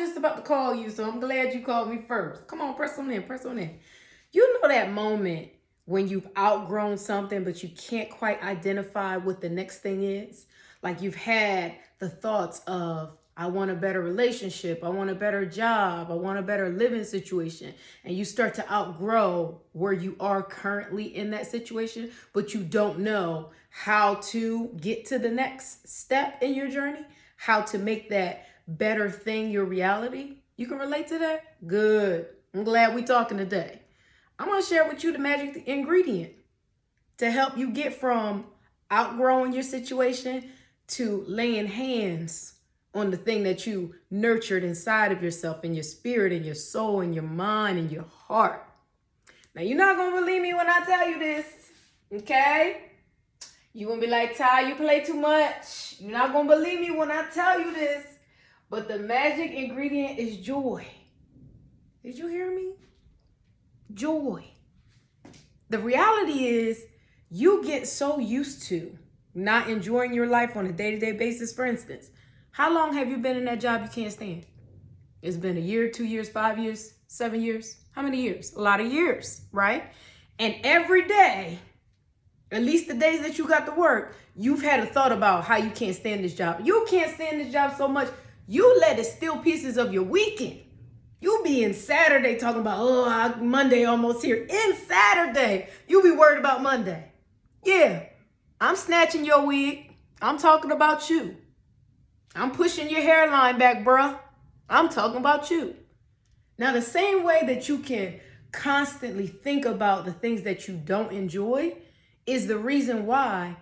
just about to call you, so I'm glad you called me first. Come on, press on in, press on in. You know that moment when you've outgrown something, but you can't quite identify what the next thing is? Like you've had the thoughts of, I want a better relationship, I want a better job, I want a better living situation. And you start to outgrow where you are currently in that situation, but you don't know how to get to the next step in your journey, how to make that better thing your reality. You can relate to that? Good. I'm glad we're talking today. I'm going to share with you the magic ingredient to help you get from outgrowing your situation to laying hands on the thing that you nurtured inside of yourself, in your spirit, in your soul, in your mind, in your heart. Now, you're not going to believe me when I tell you this, okay? You're going to be like, Ty, you play too much. You're not going to believe me when I tell you this. But the magic ingredient is joy. Did you hear me? Joy. The reality is you get so used to not enjoying your life on a day-to-day basis. For instance, how long have you been in that job you can't stand? It's been a year, 2 years, 5 years, 7 years. How many years? A lot of years, right? And every day, at least the days that you got to work, you've had a thought about how you can't stand this job. You can't stand this job so much, you let it steal pieces of your weekend. You be in Saturday talking about, Monday almost here. In Saturday, you be worried about Monday. Yeah, I'm snatching your wig. I'm talking about you. I'm pushing your hairline back, bruh. I'm talking about you. Now, the same way that you can constantly think about the things that you don't enjoy is the reason why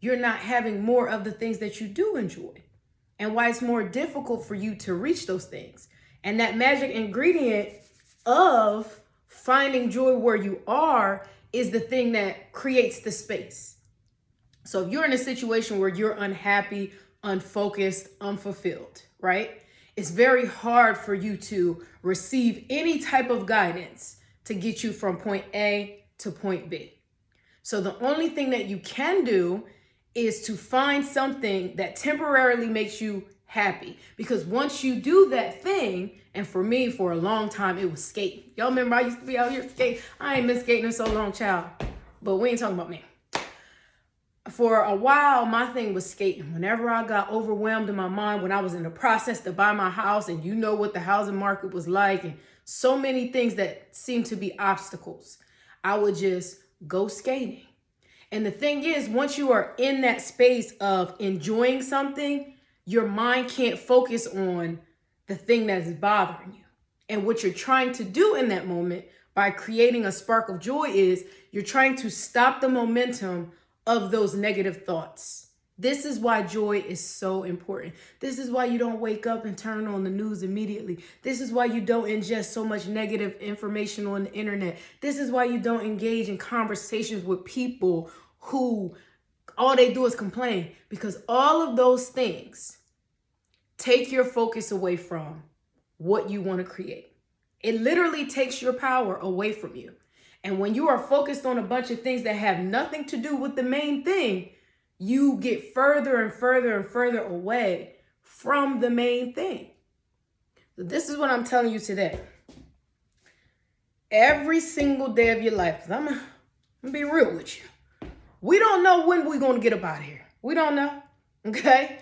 you're not having more of the things that you do enjoy, and why it's more difficult for you to reach those things. And that magic ingredient of finding joy where you are is the thing that creates the space. So if you're in a situation where you're unhappy, unfocused, unfulfilled, right? It's very hard for you to receive any type of guidance to get you from point A to point B. So the only thing that you can do is to find something that temporarily makes you happy. Because once you do that thing, and for me, for a long time, it was skating. Y'all remember I used to be out here skating? I ain't been skating in so long, child. But we ain't talking about me. For a while, my thing was skating. Whenever I got overwhelmed in my mind, when I was in the process to buy my house, and you know what the housing market was like, and so many things that seemed to be obstacles, I would just go skating. And the thing is, once you are in that space of enjoying something, your mind can't focus on the thing that is bothering you. And what you're trying to do in that moment by creating a spark of joy is you're trying to stop the momentum of those negative thoughts. This is why joy is so important. This is why you don't wake up and turn on the news immediately. This is why you don't ingest so much negative information on the internet. This is why you don't engage in conversations with people who all they do is complain, because all of those things take your focus away from what you want to create. It literally takes your power away from you. And when you are focused on a bunch of things that have nothing to do with the main thing, you get further and further and further away from the main thing. So this is what I'm telling you today. Every single day of your life, 'cause I'm gonna be real with you. We don't know when we're going to get up out of here. We don't know. Okay?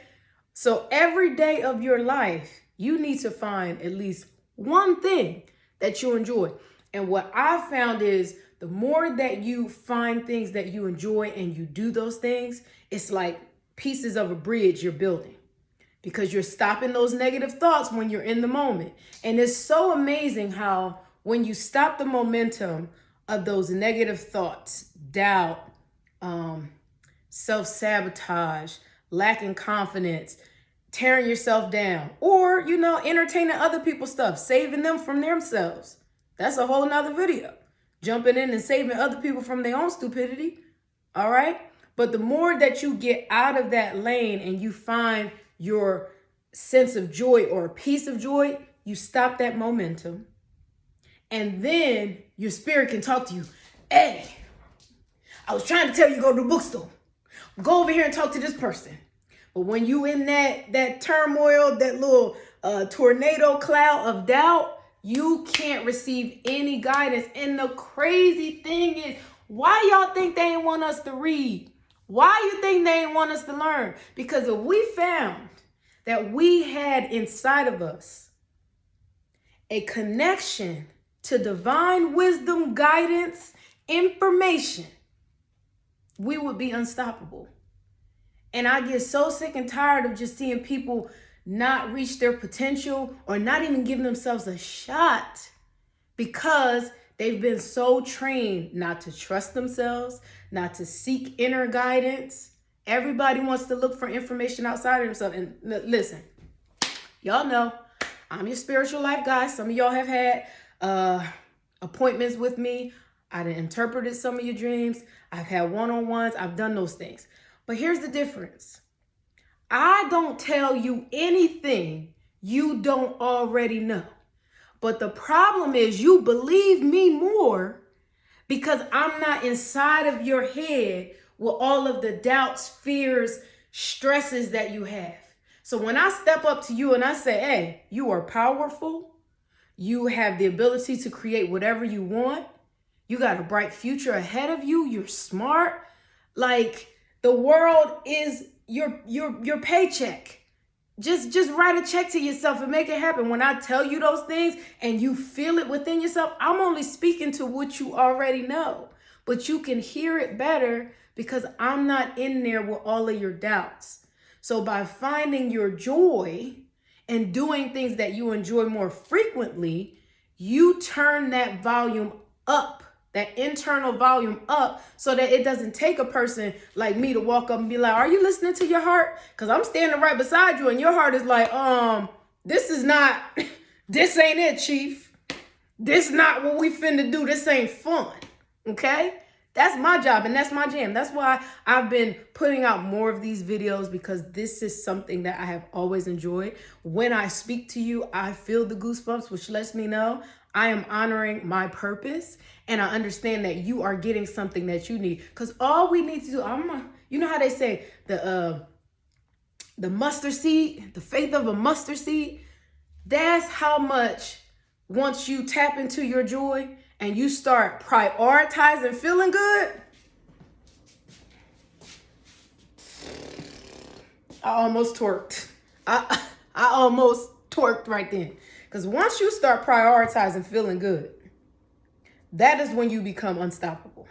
So every day of your life, you need to find at least one thing that you enjoy. And what I've found is the more that you find things that you enjoy and you do those things, it's like pieces of a bridge you're building, because you're stopping those negative thoughts when you're in the moment. And it's so amazing how when you stop the momentum of those negative thoughts, doubt, self-sabotage, lacking confidence, tearing yourself down, or, entertaining other people's stuff, saving them from themselves. That's a whole nother video. Jumping in and saving other people from their own stupidity. All right. But the more that you get out of that lane and you find your sense of joy or a piece of joy, you stop that momentum. And then your spirit can talk to you. Hey, I was trying to tell you, go to the bookstore. Go over here and talk to this person. But when you in that turmoil, that little a tornado cloud of doubt, you can't receive any guidance. And the crazy thing is, why y'all think they ain't want us to read? Why you think they ain't want us to learn? Because if we found that we had inside of us a connection to divine wisdom, guidance, information, we would be unstoppable. And I get so sick and tired of just seeing people not reach their potential or not even giving themselves a shot because they've been so trained not to trust themselves, not to seek inner guidance. Everybody wants to look for information outside of themselves. And listen, y'all know I'm your spiritual life guy. Some of y'all have had appointments with me. I've interpreted some of your dreams. I've had one-on-ones. I've done those things. But here's the difference. I don't tell you anything you don't already know. But the problem is you believe me more because I'm not inside of your head with all of the doubts, fears, stresses that you have. So when I step up to you and I say, hey, you are powerful. You have the ability to create whatever you want. You got a bright future ahead of you. You're smart. Like, the world is your paycheck. Just write a check to yourself and make it happen. When I tell you those things and you feel it within yourself, I'm only speaking to what you already know. But you can hear it better because I'm not in there with all of your doubts. So by finding your joy and doing things that you enjoy more frequently, you turn that volume up. That internal volume up so that it doesn't take a person like me to walk up and be like, are you listening to your heart? Because I'm standing right beside you and your heart is like, this is not, this ain't it, chief. This not what we finna do. This ain't fun, okay? That's my job and that's my jam. That's why I've been putting out more of these videos because this is something that I have always enjoyed. When I speak to you, I feel the goosebumps, which lets me know I am honoring my purpose and I understand that you are getting something that you need. Because all we need to do, you know how they say the mustard seed, the faith of a mustard seed, that's how much once you tap into your joy and you start prioritizing feeling good, I almost twerked. I almost twerked right then. Because once you start prioritizing feeling good, that is when you become unstoppable.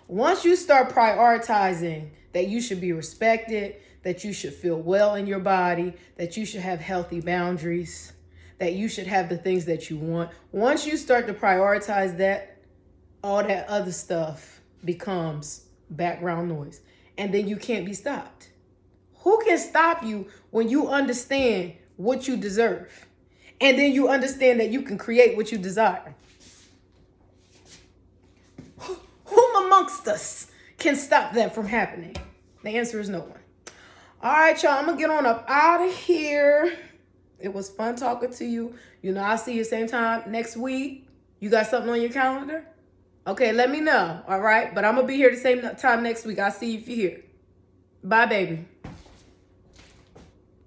Once you start prioritizing that you should be respected, that you should feel well in your body, that you should have healthy boundaries, that you should have the things that you want. Once you start to prioritize that, all that other stuff becomes background noise. And then you can't be stopped. Who can stop you when you understand what you deserve? And then you understand that you can create what you desire. Whom amongst us can stop that from happening? The answer is no one. All right, y'all, I'm going to get on up out of here. It was fun talking to you. You know, I'll see you same time next week. You got something on your calendar? Okay, let me know. All right, but I'm going to be here the same time next week. I'll see you if you're here. Bye, baby.